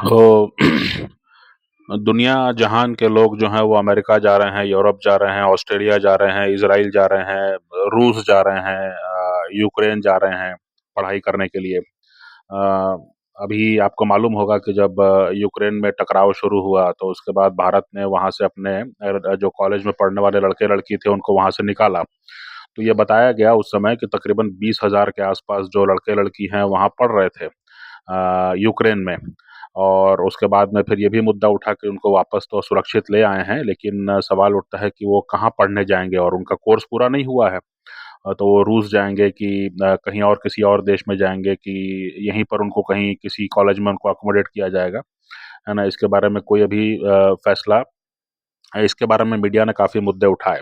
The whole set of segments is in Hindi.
तो दुनिया जहान के लोग जो हैं वो अमेरिका जा रहे हैं, यूरोप जा रहे हैं, ऑस्ट्रेलिया जा रहे हैं, इज़राइल जा रहे हैं, रूस जा रहे हैं, यूक्रेन जा रहे हैं पढ़ाई करने के लिए। अभी आपको मालूम होगा कि जब यूक्रेन में टकराव शुरू हुआ तो उसके बाद भारत ने वहाँ से अपने जो कॉलेज में पढ़ने वाले लड़के-लड़की थे उनको वहाँ से निकाला। तो ये बताया गया उस समय कि तकरीबन 20,000 के आसपास जो लड़के-लड़की हैं वहाँ पढ़ रहे थे यूक्रेन में। और उसके बाद में फिर ये भी मुद्दा उठा कि उनको वापस तो सुरक्षित ले आए हैं, लेकिन सवाल उठता है कि वो कहाँ पढ़ने जाएँगे और उनका कोर्स पूरा नहीं हुआ है। तो वो रूस जाएँगे कि कहीं और किसी और देश में जाएँगे कि यहीं पर उनको कहीं किसी कॉलेज में उनको अकोमोडेट किया जाएगा, है ना? इसके बारे में कोई अभी फैसला इसके बारे में मीडिया ने काफ़ी मुद्दे उठाए।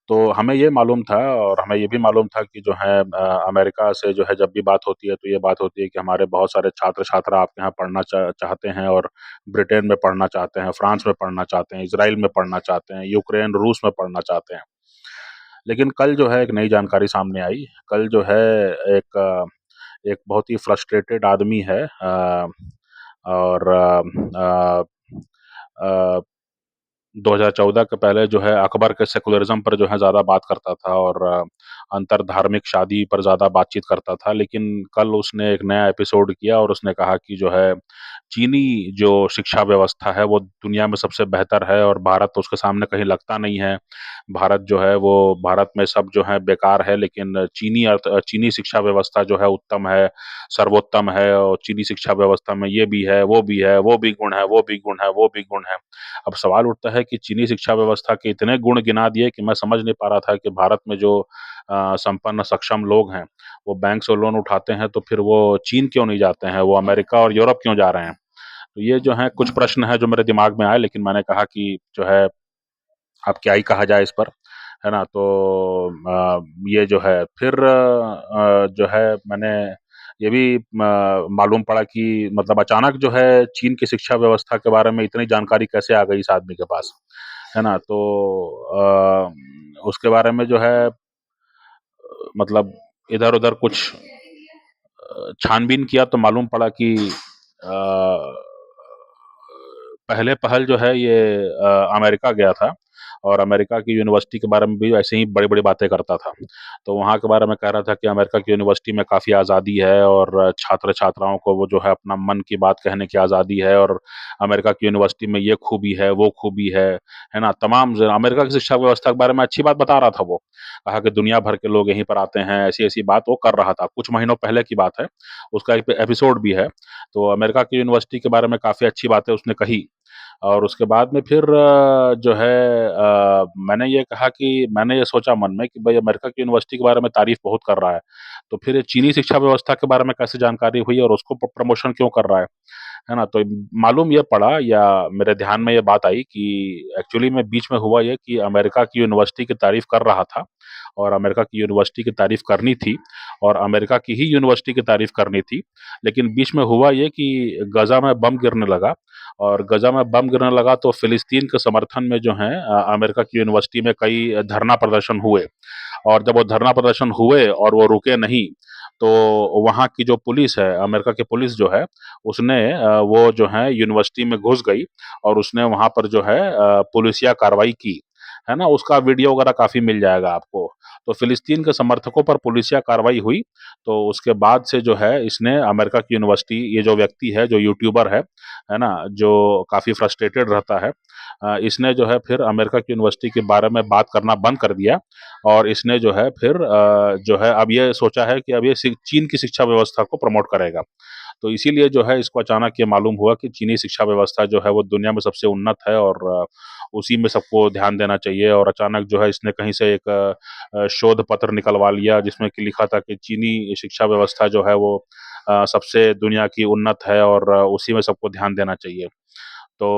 तो हमें ये मालूम था और हमें ये भी मालूम था कि जो है अमेरिका से जो है जब भी बात होती है तो ये बात होती है कि हमारे बहुत सारे छात्र-छात्रा आपके यहाँ पढ़ना चाहते हैं और ब्रिटेन में पढ़ना चाहते हैं, फ्रांस में पढ़ना चाहते हैं, इज़राइल में पढ़ना चाहते हैं, यूक्रेन, रूस में पढ़ना चाहते हैं। लेकिन कल जो है एक नई जानकारी सामने आई। कल जो है एक बहुत ही फ्रस्ट्रेटेड आदमी है और अ, 2014 के पहले जो है अकबर के सेकुलरिज़्म पर जो है ज़्यादा बात करता था और अंतर धार्मिक शादी पर ज़्यादा बातचीत करता था। लेकिन कल उसने एक नया एपिसोड किया और उसने कहा कि जो है चीनी जो शिक्षा व्यवस्था है वो दुनिया में सबसे बेहतर है और भारत उसके सामने कहीं लगता नहीं है। भारत जो है वो भारत में सब जो है बेकार है, लेकिन चीनी शिक्षा व्यवस्था जो है उत्तम है, सर्वोत्तम है और चीनी शिक्षा व्यवस्था में ये भी है, वो भी है, वो भी गुण है, वो भी गुण है, वो भी गुण है। अब सवाल उठता है कि चीनी शिक्षा व्यवस्था के इतने गुण गिना दिए कि मैं समझ नहीं पा रहा था कि भारत में जो संपन्न सक्षम लोग हैं, वो बैंक से लोन उठाते हैं तो फिर वो चीन क्यों नहीं जाते हैं, वो अमेरिका और यूरोप क्यों जा रहे हैं? तो ये जो हैं कुछ प्रश्न हैं जो मेरे दिमाग में आए, लेकिन मैंने कहा कि जो है अब क्या ही कहा जाए इस पर, है ना? तो ये जो है फिर जो है मैंने ये भी मालूम पड़ा कि मतलब अचानक जो है चीन की शिक्षा व्यवस्था के बारे में इतनी जानकारी कैसे आ गई इस आदमी के पास, है ना? तो उसके बारे में जो है मतलब इधर-उधर कुछ छानबीन किया तो मालूम पड़ा कि पहले पहल जो है ये अमेरिका गया था और अमेरिका की यूनिवर्सिटी के बारे में भी ऐसे ही बड़ी-बड़ी बातें करता था। तो वहाँ के बारे में कह रहा था कि अमेरिका की यूनिवर्सिटी में काफ़ी आज़ादी है और छात्र-छात्राओं को वो जो है अपना मन की बात कहने की आज़ादी है और अमेरिका की यूनिवर्सिटी में ये खूबी है, वो खूबी है ना? तमाम ज अमेरिका की शिक्षा व्यवस्था के बारे में अच्छी बात बता रहा था वो। कहा कि दुनिया भर के लोग यहीं पर आते हैं, ऐसी-ऐसी बात वो कर रहा था। कुछ महीनों पहले की बात है, उसका एक एपिसोड भी है। तो अमेरिका की यूनिवर्सिटी के बारे में काफ़ी अच्छी बातें उसने कही और उसके बाद में फिर जो है मैंने ये कहा कि मैंने ये सोचा मन में कि भई अमेरिका की यूनिवर्सिटी के बारे में तारीफ़ बहुत कर रहा है, तो फिर ये चीनी शिक्षा व्यवस्था के बारे में कैसे जानकारी हुई और उसको प्रमोशन क्यों कर रहा है ना? तो मालूम ये पड़ा या मेरे ध्यान में ये बात आई कि एक्चुअली में बीच में हुआ ये कि अमेरिका की यूनिवर्सिटी की तारीफ़ कर रहा था और अमेरिका की यूनिवर्सिटी की तारीफ़ करनी थी और अमेरिका की ही यूनिवर्सिटी की तारीफ़ करनी थी। लेकिन बीच में हुआ ये कि गज़ा में बम गिरने लगा और गज़ा में बम गिरने लगा तो फ़िलिस्तीन के समर्थन में जो है अमेरिका की यूनिवर्सिटी में कई धरना प्रदर्शन हुए और जब वो धरना प्रदर्शन हुए और वो रुके नहीं, तो वहाँ की जो पुलिस है, अमेरिका की पुलिस जो है, उसने वो जो है यूनिवर्सिटी में घुस गई और उसने वहाँ पर जो है पुलिसिया कार्रवाई की, है ना? उसका वीडियो वगैरह काफ़ी मिल जाएगा आपको। तो फ़िलिस्तीन के समर्थकों पर पुलिसिया कार्रवाई हुई, तो उसके बाद से जो है इसने अमेरिका की यूनिवर्सिटी ये जो व्यक्ति है, जो यूट्यूबर है ना? जो काफ़ी फ्रस्ट्रेटेड रहता है इसने जो है फिर अमेरिका की यूनिवर्सिटी के बारे में बात करना बंद कर दिया और इसने जो है फिर जो है अब ये सोचा है कि अब ये चीन की शिक्षा व्यवस्था को प्रमोट करेगा। तो इसीलिए जो है इसको अचानक ये मालूम हुआ कि चीनी शिक्षा व्यवस्था जो है वो दुनिया में सबसे उन्नत है और उसी में सबको ध्यान देना चाहिए और अचानक जो है इसने कहीं से एक शोध पत्र निकलवा लिया जिसमें कि लिखा था कि चीनी शिक्षा व्यवस्था जो है वो सबसे दुनिया की उन्नत है और उसी में सबको ध्यान देना चाहिए। तो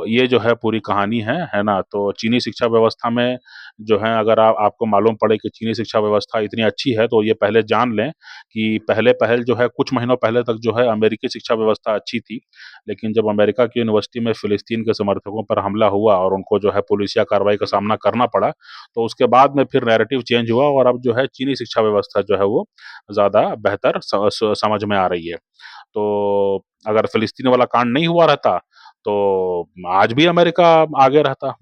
ये जो है पूरी कहानी है ना? तो चीनी शिक्षा व्यवस्था में जो है अगर आपको मालूम पड़े कि चीनी शिक्षा व्यवस्था इतनी अच्छी है, तो ये पहले जान लें कि पहले पहल जो है कुछ महीनों पहले तक जो है अमेरिकी शिक्षा व्यवस्था अच्छी थी। लेकिन जब अमेरिका की यूनिवर्सिटी में फ़िलिस्तीन के समर्थकों पर हमला हुआ और उनको जो है पुलिसिया कार्रवाई का सामना करना पड़ा, तो उसके बाद में फिर नैरेटिव चेंज हुआ और अब जो है चीनी शिक्षा व्यवस्था जो है वो ज़्यादा बेहतर समझ में आ रही है। तो अगर फ़िलिस्तीन वाला कांड नहीं हुआ रहता, तो आज भी अमेरिका आगे रहता।